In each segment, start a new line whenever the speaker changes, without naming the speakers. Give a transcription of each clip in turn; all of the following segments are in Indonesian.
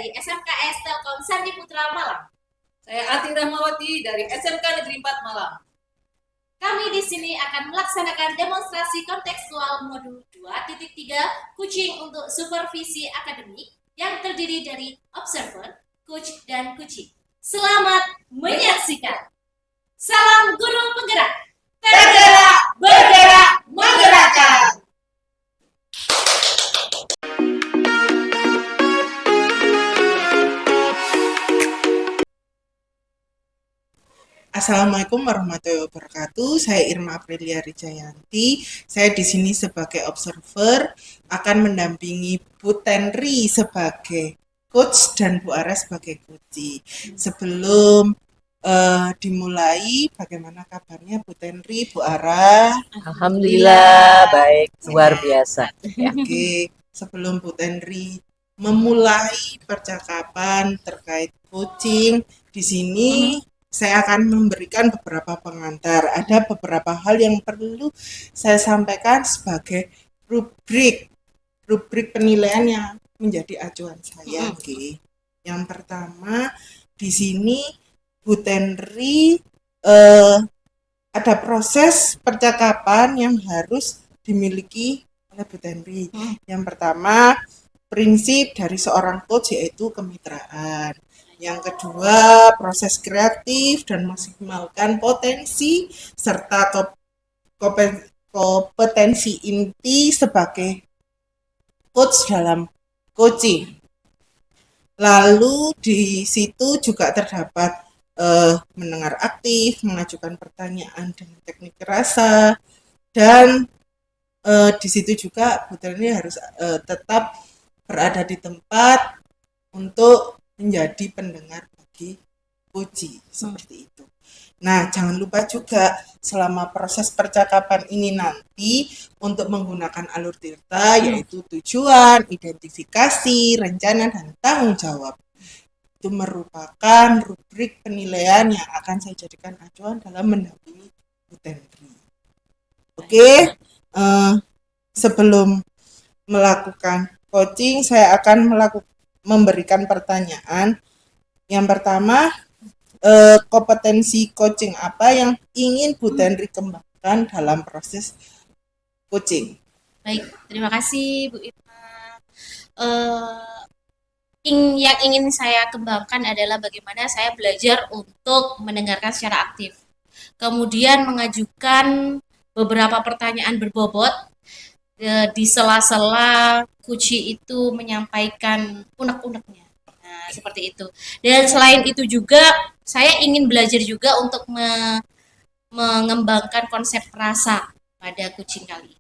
dari SMKS Telkom Sandi Putra Malang.
Saya Ati Rahmawati dari SMK Negeri 4 Malang.
Kami di sini akan melaksanakan demonstrasi kontekstual modul 2.3 Kucing untuk supervisi akademik yang terdiri dari observer, coach, dan kucing. Selamat menyaksikan. Salam guru penggerak. Tergerak, bergerak, menggerakkan.
Assalamualaikum warahmatullahi wabarakatuh. Saya Irma Aprilia Rijayanti. Saya di sini sebagai observer, akan mendampingi Bu Tenri sebagai coach dan Bu Ara sebagai coach. Sebelum dimulai, bagaimana kabarnya Bu Tenri, Bu Ara?
Alhamdulillah baik, luar biasa.
Oke, sebelum Bu Tenri memulai percakapan terkait coaching, di sini saya akan memberikan beberapa pengantar. Ada beberapa hal yang perlu saya sampaikan sebagai rubrik penilaian yang menjadi acuan saya. Oke. Yang pertama, di sini Bu Tenri ada proses percakapan yang harus dimiliki oleh Bu Tenri. Yang pertama, prinsip dari seorang coach yaitu kemitraan. Yang kedua, proses kreatif dan maksimalkan potensi serta kompetensi inti sebagai coach dalam coaching. Lalu di situ juga terdapat mendengar aktif, mengajukan pertanyaan dengan teknik rasa, dan di situ juga Bu Tenri harus tetap berada di tempat untuk menjadi pendengar bagi puji, seperti itu. Nah, jangan lupa juga selama proses percakapan ini nanti untuk menggunakan alur tirta, yaitu tujuan, identifikasi, rencana, dan tanggung jawab. Itu merupakan rubrik penilaian yang akan saya jadikan acuan dalam mendampingi Bu Tenri. Oke, sebelum melakukan coaching, saya akan memberikan pertanyaan. Yang pertama, kompetensi coaching apa yang ingin Bu Tenri kembangkan dalam proses coaching?
Baik, terima kasih Bu Irma. Yang ingin saya kembangkan adalah bagaimana saya belajar untuk mendengarkan secara aktif. Kemudian mengajukan beberapa pertanyaan berbobot di sela-sela kuci itu menyampaikan unek-uneknya. Nah, seperti itu. Dan selain itu juga saya ingin belajar juga untuk mengembangkan konsep rasa pada kucing kali.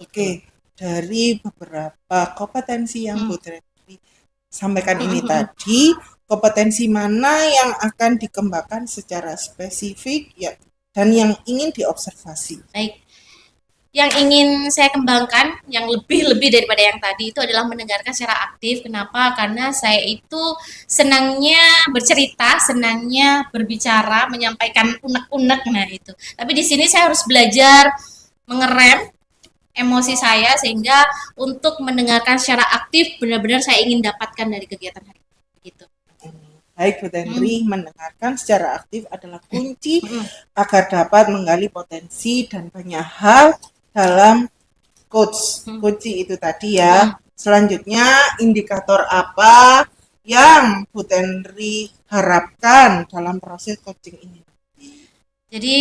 Oke, dari beberapa kompetensi yang Bu Tenri sampaikan ini tadi, kompetensi mana yang akan dikembangkan secara spesifik ya, dan yang ingin diobservasi?
Baik. Yang ingin saya kembangkan, yang lebih daripada yang tadi itu adalah mendengarkan secara aktif. Kenapa? Karena saya itu senangnya bercerita, senangnya berbicara, menyampaikan unek-unek, nah itu. Tapi di sini saya harus belajar mengerem emosi saya sehingga untuk mendengarkan secara aktif benar-benar saya ingin dapatkan dari kegiatan hari ini. Gitu.
Baik, Bu Tenri, mendengarkan secara aktif adalah kunci agar dapat menggali potensi dan banyak hal dalam coaching itu tadi ya. Selanjutnya, indikator apa yang Bu Tenri harapkan dalam proses coaching ini?
Jadi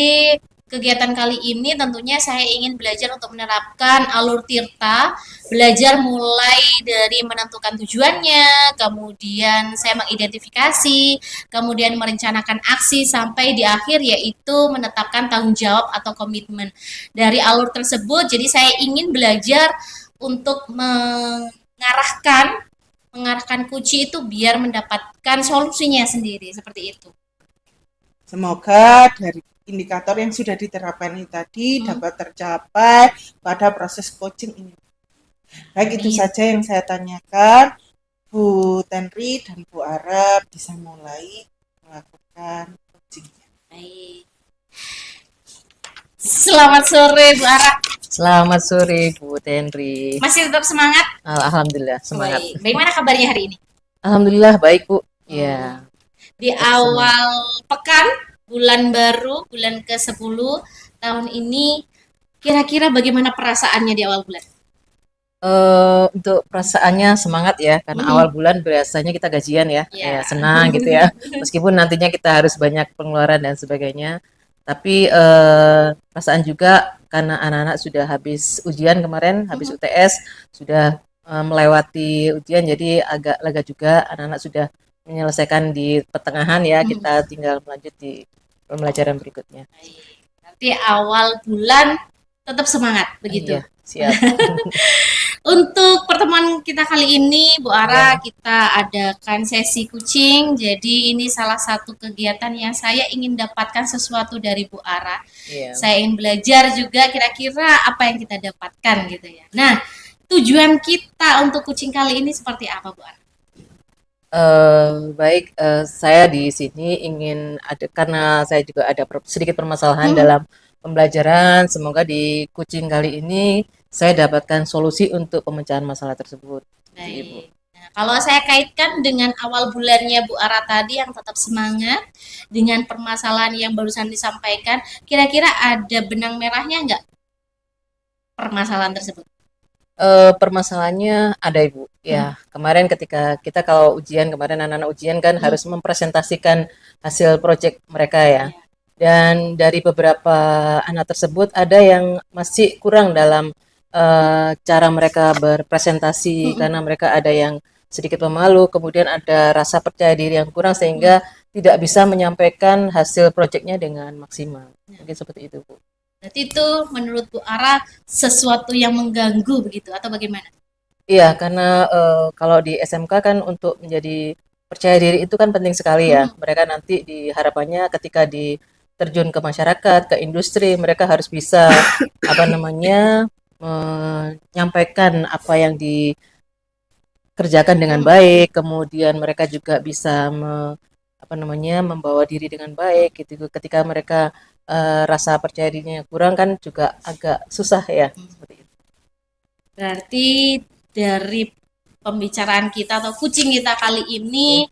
kegiatan kali ini tentunya saya ingin belajar untuk menerapkan alur tirta, belajar mulai dari menentukan tujuannya, kemudian saya mengidentifikasi, kemudian merencanakan aksi sampai di akhir yaitu menetapkan tanggung jawab atau komitmen. Dari alur tersebut, jadi saya ingin belajar untuk mengarahkan kunci itu biar mendapatkan solusinya sendiri, seperti itu.
Semoga dari indikator yang sudah diterapkan ini tadi dapat tercapai pada proses coaching ini. Baik, itu saja yang saya tanyakan. Bu Tenri dan Bu Ara bisa mulai melakukan coachingnya.
Baik. Selamat sore Bu Ara.
Selamat sore Bu Tenri.
Masih tetap semangat?
Alhamdulillah semangat.
Baik. Bagaimana kabarnya hari ini?
Alhamdulillah baik Bu. Ya,
Di awal pekan, bulan baru, bulan ke-10 tahun ini, kira-kira bagaimana perasaannya di awal bulan?
Untuk perasaannya semangat ya, karena awal bulan biasanya kita gajian ya,
Ya.
senang gitu ya. Meskipun nantinya kita harus banyak pengeluaran dan sebagainya, tapi perasaan juga karena anak-anak sudah habis ujian kemarin, habis UTS, sudah melewati ujian, jadi agak lega juga. Anak-anak sudah menyelesaikan di pertengahan ya, kita tinggal melanjut di pembelajaran berikutnya.
Nanti awal bulan tetap semangat, begitu.
Iya, siap.
Untuk pertemuan kita kali ini, Bu Ara, kita adakan sesi kucing. Jadi ini salah satu kegiatan yang saya ingin dapatkan sesuatu dari Bu Ara.
Iya.
Saya ingin belajar juga kira-kira apa yang kita dapatkan gitu ya. Nah, tujuan kita untuk kucing kali ini seperti apa, Bu Ara?
Baik, saya di sini ingin ada karena saya juga ada sedikit permasalahan dalam pembelajaran. Semoga di kucing kali ini saya dapatkan solusi untuk pemecahan masalah tersebut. Ibu.
Baik. Nah, kalau saya kaitkan dengan awal bulannya Bu Ara tadi yang tetap semangat dengan permasalahan yang barusan disampaikan, kira-kira ada benang merahnya nggak permasalahan tersebut?
Permasalahannya ada Ibu. Ya, kemarin ketika kita kalau ujian kemarin anak-anak ujian kan harus mempresentasikan hasil proyek mereka ya. Dan dari beberapa anak tersebut ada yang masih kurang dalam cara mereka berpresentasi karena mereka ada yang sedikit pemalu, kemudian ada rasa percaya diri yang kurang sehingga tidak bisa menyampaikan hasil proyeknya dengan maksimal. Mungkin seperti itu, Bu.
Berarti itu menurut Bu Ara sesuatu yang mengganggu begitu atau bagaimana?
Iya, karena kalau di SMK kan untuk menjadi percaya diri itu kan penting sekali ya. Mereka nanti harapannya ketika terjun ke masyarakat, ke industri, mereka harus bisa apa namanya menyampaikan apa yang dikerjakan dengan baik, kemudian mereka juga bisa apa namanya membawa diri dengan baik gitu. Ketika mereka rasa percaya dirinya kurang kan juga agak susah ya seperti itu.
Berarti dari pembicaraan kita atau kucing kita kali ini,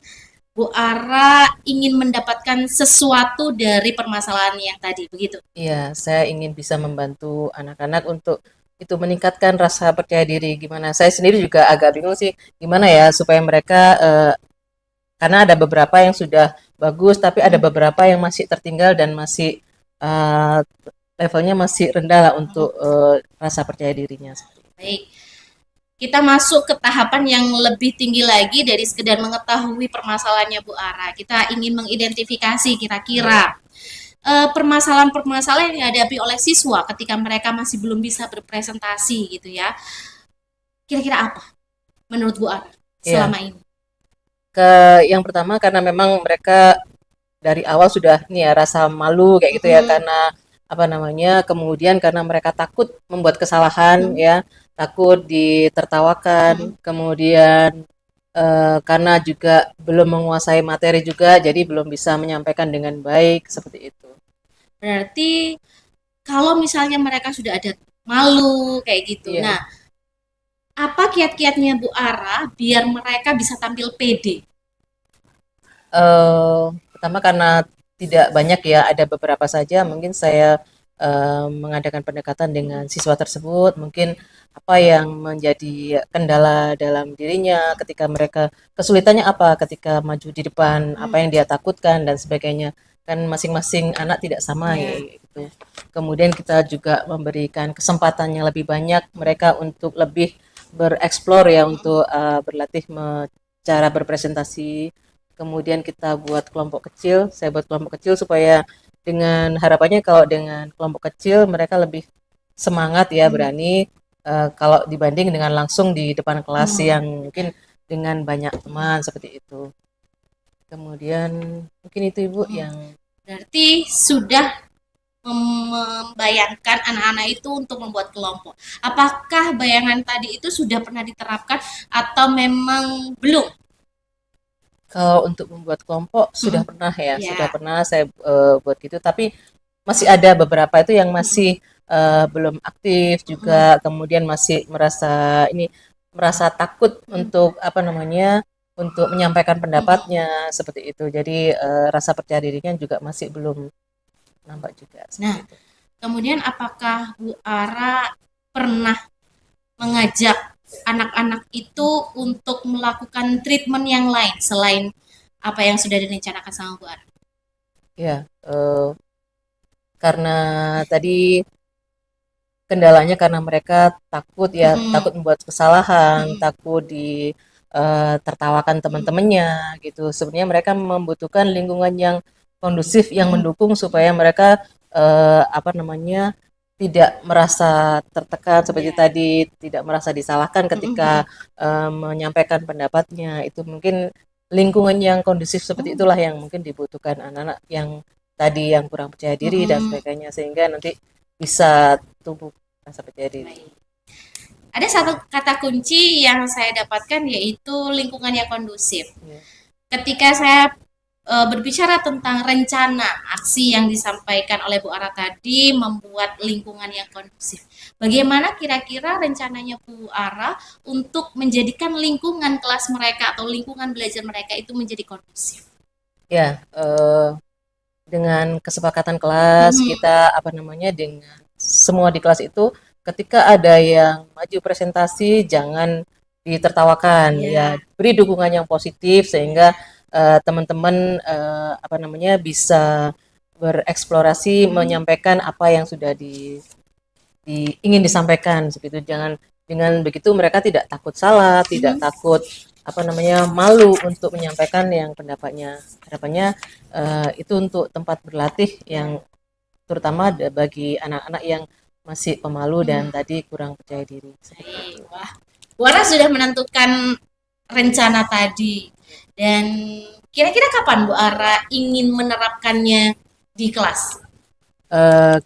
Bu Ara ingin mendapatkan sesuatu dari permasalahan yang tadi, begitu?
Iya, saya ingin bisa membantu anak-anak untuk itu meningkatkan rasa percaya diri. Gimana? Saya sendiri juga agak bingung sih, gimana ya supaya mereka karena ada beberapa yang sudah bagus, tapi ada beberapa yang masih tertinggal dan masih levelnya masih rendah lah untuk rasa percaya dirinya.
Baik. Kita masuk ke tahapan yang lebih tinggi lagi dari sekedar mengetahui permasalahannya Bu Ara. Kita ingin mengidentifikasi kira-kira permasalahan-permasalahan yang dihadapi oleh siswa ketika mereka masih belum bisa berpresentasi gitu ya. Kira-kira apa menurut Bu Ara selama ini?
Yang pertama karena memang mereka dari awal sudah nih ya rasa malu kayak gitu ya karena apa namanya, kemudian karena mereka takut membuat kesalahan ya, takut ditertawakan, kemudian karena juga belum menguasai materi juga, jadi belum bisa menyampaikan dengan baik seperti itu.
Berarti kalau misalnya mereka sudah ada malu kayak gitu, nah apa kiat-kiatnya Bu Ara biar mereka bisa tampil pede?
Pertama karena tidak banyak ya, ada beberapa saja, mungkin saya mengadakan pendekatan dengan siswa tersebut, mungkin apa yang menjadi kendala dalam dirinya ketika mereka kesulitannya apa ketika maju di depan, apa yang dia takutkan dan sebagainya, kan masing-masing anak tidak sama ya gitu. Kemudian kita juga memberikan kesempatannya lebih banyak mereka untuk lebih bereksplor ya, untuk berlatih cara berpresentasi. Kemudian kita buat kelompok kecil, saya buat kelompok kecil supaya dengan harapannya kalau dengan kelompok kecil mereka lebih semangat ya, berani kalau dibanding dengan langsung di depan kelas yang mungkin dengan banyak teman seperti itu. Kemudian mungkin itu Ibu yang
berarti sudah membayangkan anak-anak itu untuk membuat kelompok. Apakah bayangan tadi itu sudah pernah diterapkan atau memang belum?
kalau untuk membuat kelompok sudah pernah ya, sudah pernah saya buat gitu, tapi masih ada beberapa itu yang masih belum aktif juga, kemudian masih merasa takut untuk apa namanya untuk menyampaikan pendapatnya seperti itu. Jadi rasa percaya dirinya juga masih belum nampak juga.
Nah, kemudian apakah Bu Ara pernah mengajak anak-anak itu untuk melakukan treatment yang lain selain apa yang sudah direncanakan sama Bu Ara?
Ya, karena tadi kendalanya karena mereka takut ya, takut membuat kesalahan, takut tertawakan teman-temannya gitu. Sebenarnya mereka membutuhkan lingkungan yang kondusif, yang mendukung supaya mereka apa namanya tidak merasa tertekan seperti tadi, tidak merasa disalahkan ketika menyampaikan pendapatnya. Itu mungkin lingkungan yang kondusif seperti itulah yang mungkin dibutuhkan anak-anak yang tadi yang kurang percaya diri dan sebagainya, sehingga nanti bisa tumbuh rasa percaya diri.
Ada satu kata kunci yang saya dapatkan yaitu lingkungan yang kondusif. Ketika saya berbicara tentang rencana aksi yang disampaikan oleh Bu Ara tadi membuat lingkungan yang kondusif. Bagaimana kira-kira rencananya Bu Ara untuk menjadikan lingkungan kelas mereka atau lingkungan belajar mereka itu menjadi kondusif?
Ya, dengan kesepakatan kelas kita apa namanya dengan semua di kelas itu ketika ada yang maju presentasi jangan ditertawakan ya, beri dukungan yang positif sehingga teman-teman apa namanya bisa bereksplorasi menyampaikan apa yang sudah ingin disampaikan seperti itu. Jangan dengan begitu mereka tidak takut salah, tidak takut apa namanya malu untuk menyampaikan yang pendapatnya. Harapannya itu untuk tempat berlatih yang terutama bagi anak-anak yang masih pemalu dan tadi kurang percaya diri.
Wah, Bu Ara sudah menentukan rencana tadi dan kira-kira kapan Bu Ara ingin menerapkannya di kelas?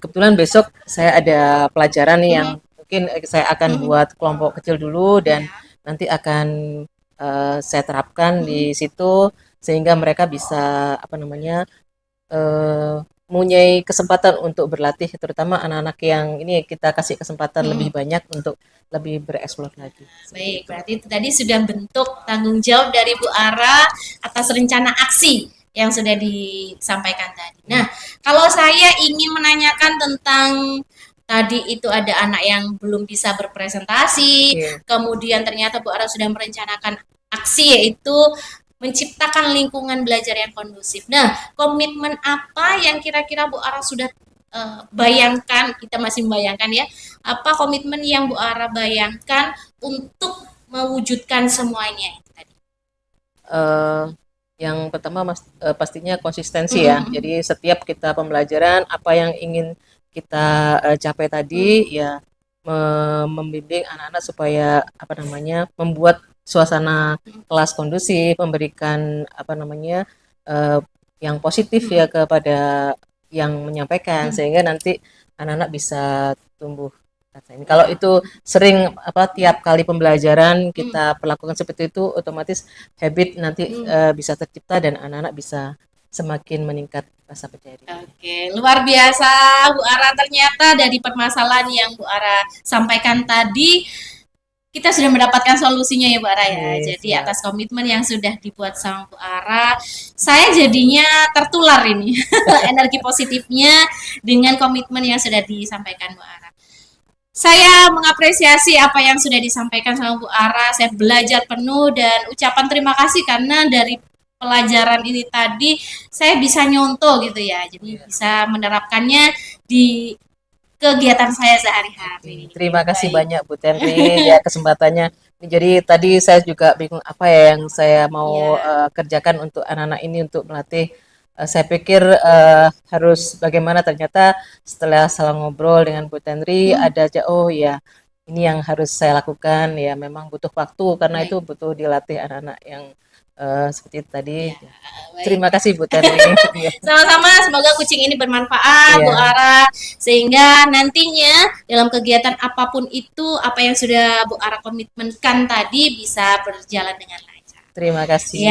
Kebetulan besok saya ada pelajaran nih yang mungkin saya akan buat kelompok kecil dulu dan nanti akan saya terapkan di situ sehingga mereka bisa apa namanya mempunyai kesempatan untuk berlatih, terutama anak-anak yang ini kita kasih kesempatan lebih banyak untuk lebih bereksplor lagi.
Baik, berarti itu tadi sudah bentuk tanggung jawab dari Bu Ara atas rencana aksi yang sudah disampaikan tadi. Nah, kalau saya ingin menanyakan tentang tadi itu ada anak yang belum bisa berpresentasi, kemudian ternyata Bu Ara sudah merencanakan aksi yaitu menciptakan lingkungan belajar yang kondusif. Nah, komitmen apa yang kira-kira Bu Ara sudah bayangkan, kita masih membayangkan ya, apa komitmen yang Bu Ara bayangkan untuk mewujudkan semuanya itu tadi?
Yang pertama pastinya konsistensi ya. Jadi setiap kita pembelajaran apa yang ingin kita capai tadi ya membimbing anak-anak supaya apa namanya membuat suasana kelas kondusif, memberikan apa namanya yang positif ya kepada yang menyampaikan sehingga nanti anak-anak bisa tumbuh. Kalau itu sering apa tiap kali pembelajaran kita perlakukan seperti itu, otomatis habit nanti bisa tercipta dan anak-anak bisa semakin meningkat rasa percaya diri.
Oke, luar biasa Bu Ara, ternyata dari permasalahan yang Bu Ara sampaikan tadi kita sudah mendapatkan solusinya ya Bu Ara ya. Jadi atas komitmen yang sudah dibuat sama Bu Ara, saya jadinya tertular ini energi positifnya dengan komitmen yang sudah disampaikan Bu Ara. Saya mengapresiasi apa yang sudah disampaikan sama Bu Ara. Saya belajar penuh dan ucapan terima kasih karena dari pelajaran ini tadi saya bisa nyontoh gitu ya. Jadi bisa menerapkannya di kegiatan saya sehari-hari.
Terima kasih banyak Bu Tenri ya kesempatannya. Jadi tadi saya juga bingung apa ya yang saya mau kerjakan untuk anak-anak ini untuk melatih. Saya pikir harus bagaimana, ternyata setelah salah ngobrol dengan Bu Tenri ada aja oh ya ini yang harus saya lakukan ya, memang butuh waktu karena itu butuh dilatih anak-anak yang seperti itu tadi. Terima kasih Bu Tenri.
Sama-sama, semoga kucing ini bermanfaat Bu Ara sehingga nantinya dalam kegiatan apapun itu apa yang sudah Bu Ara komitmenkan tadi bisa berjalan dengan lancar.
Terima kasih.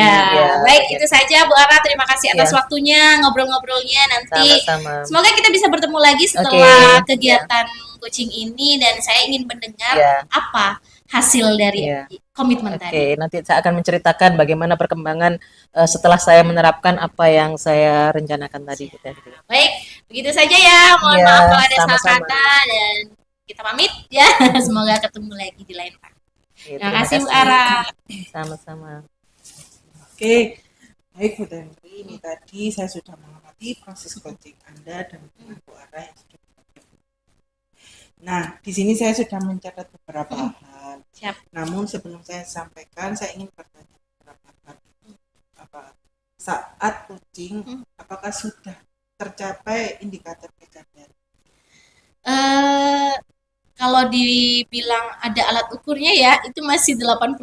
Baik itu saja Bu Ara, terima kasih atas waktunya ngobrol-ngobrolnya nanti.
Sama-sama.
Semoga kita bisa bertemu lagi setelah kegiatan coaching ini dan saya ingin mendengar apa hasil dari
Iya.
komitmen
Oke,
tadi.
nanti saya akan menceritakan bagaimana perkembangan setelah saya menerapkan apa yang saya rencanakan tadi. Gitu.
Baik, begitu saja ya. Mohon
Iya,
maaf kalau ada salah
sama-sama.
kata dan kita pamit ya. Semoga ketemu lagi di lain waktu.
Oke,
Terima
terima
kasih Bu
kasih.
Ara.
Sama-sama.
Oke, baik Bu Tanri, ini tadi saya sudah mengamati proses coaching Anda dan dengan Bu Ara yang sudah bekerja. Nah, di sini saya sudah mencatat beberapa hal.
Siap.
Namun sebelum saya sampaikan, saya ingin bertanya beberapa hal. Apa saat coaching, apakah sudah tercapai indikator pencapaian?
Kalau dibilang ada alat ukurnya ya, itu masih 85%.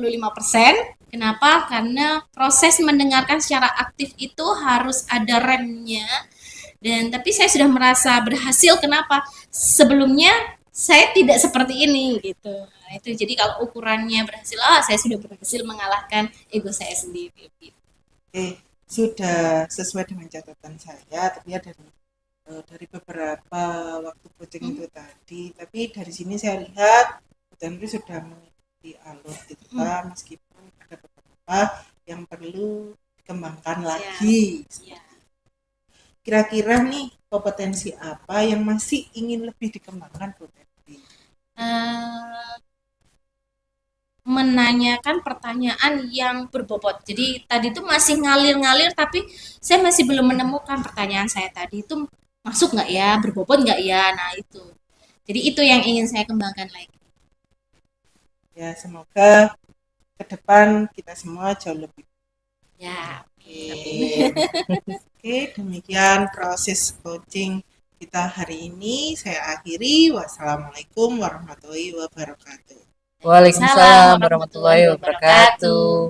Kenapa? Karena proses mendengarkan secara aktif itu harus ada remnya. Dan tapi saya sudah merasa berhasil. Kenapa? Sebelumnya saya tidak seperti ini gitu. Nah, itu jadi kalau ukurannya berhasil, saya sudah berhasil mengalahkan ego saya sendiri. Gitu.
Oke, sudah sesuai dengan catatan saya, tapi ya dari beberapa waktu coaching itu tadi. Tapi dari sini saya lihat Bu Tanri sudah mengikuti alur kita, meskipun ada beberapa yang perlu dikembangkan lagi.
Ya.
Kira-kira nih kompetensi apa yang masih ingin lebih dikembangkan Bu Tanri?
Menanyakan pertanyaan yang berbobot. Jadi tadi itu masih ngalir-ngalir, tapi saya masih belum menemukan pertanyaan saya tadi itu masuk nggak ya, berbobot nggak ya. Nah itu. Jadi itu yang ingin saya kembangkan lagi.
Ya, semoga ke depan kita semua jauh lebih.
Ya.
Oke, demikian proses coaching kita hari ini. Saya akhiri. Wassalamualaikum warahmatullahi wabarakatuh.
Waalaikumsalam warahmatullahi wabarakatuh.